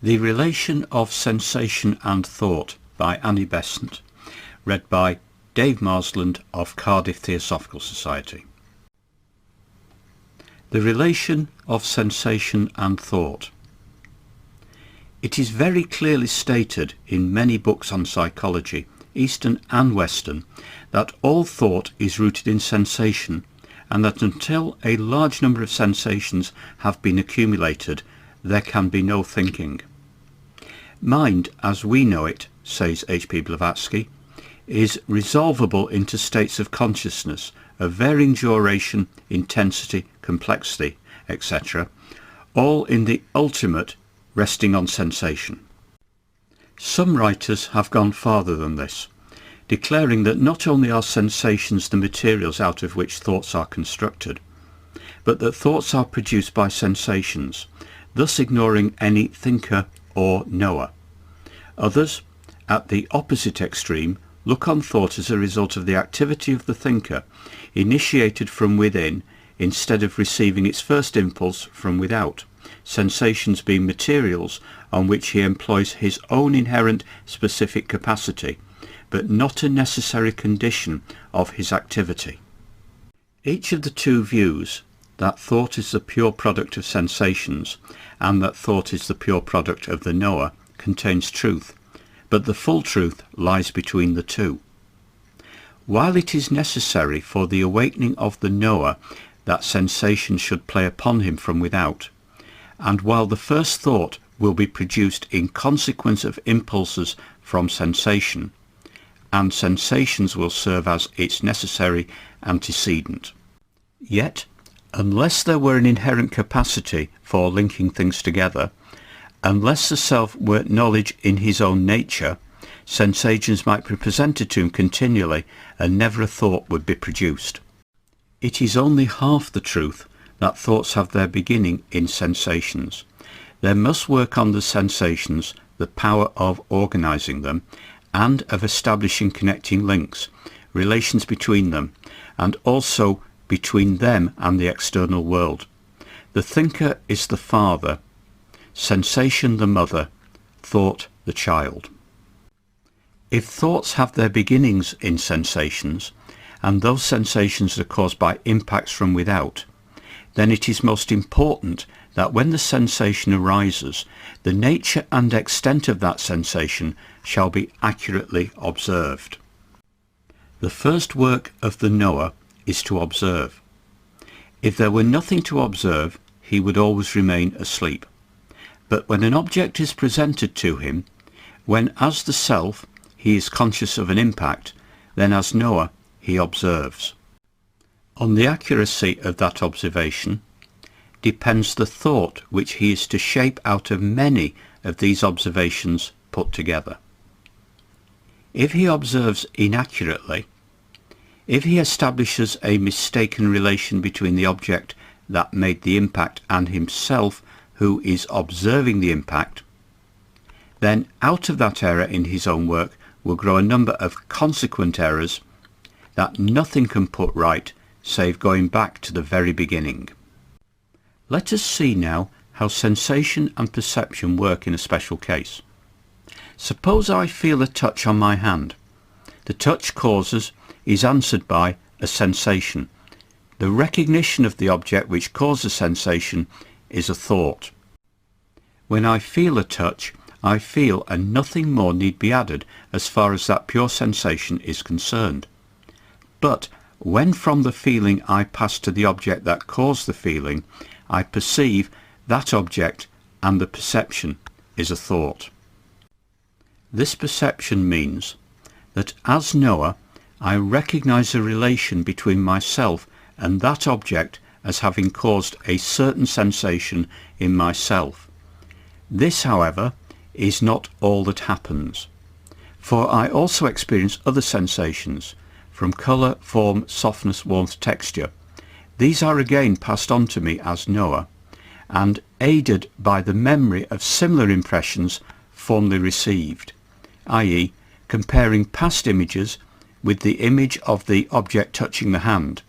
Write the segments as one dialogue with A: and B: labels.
A: The Relation of Sensation and Thought by Annie Besant, read by Dave Marsland of Cardiff Theosophical Society. The relation of sensation and thought. It is very clearly stated in many books on psychology, Eastern and Western, that all thought is rooted in sensation, and that until a large number of sensations have been accumulated, there can be no thinking. Mind, as we know it, says H.P. Blavatsky, is resolvable into states of consciousness of varying duration, intensity, complexity, etc., all in the ultimate resting on sensation. Some writers have gone farther than this, declaring that not only are sensations the materials out of which thoughts are constructed, but that thoughts are produced by sensations, thus ignoring any thinker or knower. Others, at the opposite extreme, look on thought as a result of the activity of the thinker, initiated from within instead of receiving its first impulse from without, sensations being materials on which he employs his own inherent specific capacity, but not a necessary condition of his activity. Each of the two views, that thought is the pure product of sensations and that thought is the pure product of the knower, contains truth, but the full truth lies between the two. While it is necessary for the awakening of the knower that sensation should play upon him from without, and while the first thought will be produced in consequence of impulses from sensation, and sensations will serve as its necessary antecedent. Yet, unless there were an inherent capacity for linking things together, unless the self were knowledge in his own nature, sensations might be presented to him continually and never a thought would be produced. It is only half the truth that thoughts have their beginning in sensations. There must work on the sensations the power of organizing them and of establishing connecting links, relations between them, and also between them and the external world. The thinker is the father, sensation the mother, thought the child. If thoughts have their beginnings in sensations, and those sensations are caused by impacts from without, then it is most important that when the sensation arises, the nature and extent of that sensation shall be accurately observed. The first work of the knower is to observe. If there were nothing to observe, he would always remain asleep. But when an object is presented to him, when as the self he is conscious of an impact, then as knower he observes. On the accuracy of that observation depends the thought which he is to shape out of many of these observations put together. If he observes inaccurately, if he establishes a mistaken relation between the object that made the impact and himself who is observing the impact, then out of that error in his own work will grow a number of consequent errors that nothing can put right save going back to the very beginning. Let us see now how sensation and perception work in a special case. Suppose I feel a touch on my hand. The touch causes is answered by a sensation. The recognition of the object which caused the sensation is a thought. When I feel a touch, I feel and nothing more need be added as far as that pure sensation is concerned. But when from the feeling I pass to the object that caused the feeling, I perceive that object, and the perception is a thought. This perception means that as knower I recognize a relation between myself and that object as having caused a certain sensation in myself. This, however, is not all that happens, for I also experience other sensations, from colour, form, softness, warmth, texture. These are again passed on to me as knower, and aided by the memory of similar impressions formerly received, i.e., comparing past images with the image of the object touching the hand,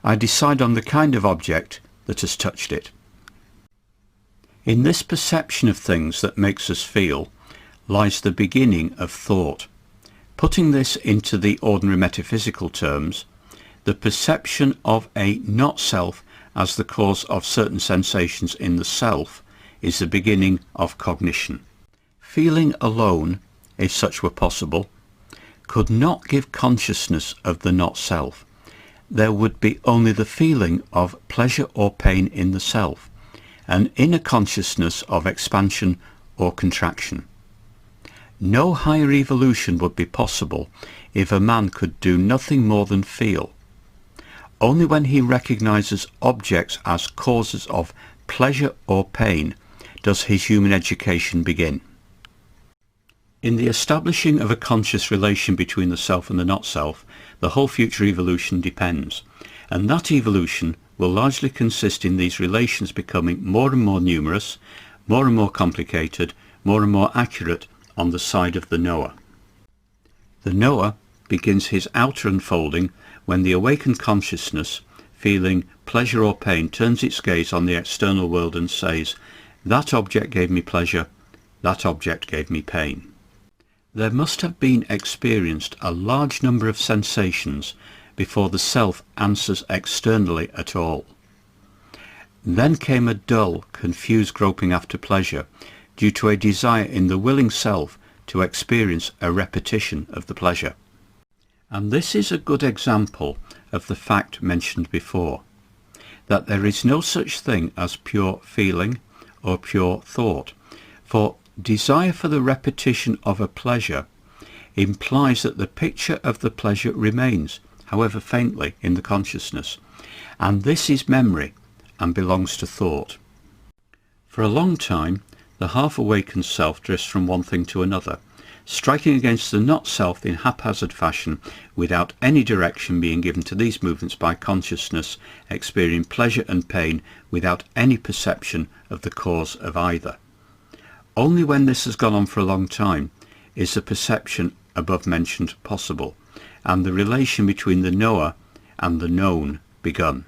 A: I decide on the kind of object that has touched it. In this perception of things that makes us feel lies the beginning of thought. Putting this into the ordinary metaphysical terms, the perception of a not-self as the cause of certain sensations in the self is the beginning of cognition. Feeling alone, if such were possible, could not give consciousness of the not-self. There would be only the feeling of pleasure or pain in the self, an inner consciousness of expansion or contraction. No higher evolution would be possible if a man could do nothing more than feel. Only when he recognizes objects as causes of pleasure or pain does his human education begin. In the establishing of a conscious relation between the self and the not-self, the whole future evolution depends, and that evolution will largely consist in these relations becoming more and more numerous, more and more complicated, more and more accurate on the side of the knower. The knower begins his outer unfolding when the awakened consciousness, feeling pleasure or pain, turns its gaze on the external world and says, "That object gave me pleasure, that object gave me pain." There must have been experienced a large number of sensations before the self answers externally at all. Then came a dull, confused groping after pleasure, due to a desire in the willing self to experience a repetition of the pleasure. And this is a good example of the fact mentioned before, that there is no such thing as pure feeling or pure thought, for desire for the repetition of a pleasure implies that the picture of the pleasure remains, however faintly, in the consciousness, and this is memory and belongs to thought. For a long time, the half-awakened self drifts from one thing to another, striking against the not-self in haphazard fashion without any direction being given to these movements by consciousness, experiencing pleasure and pain without any perception of the cause of either. Only when this has gone on for a long time is the perception above mentioned possible, and the relation between the knower and the known begun.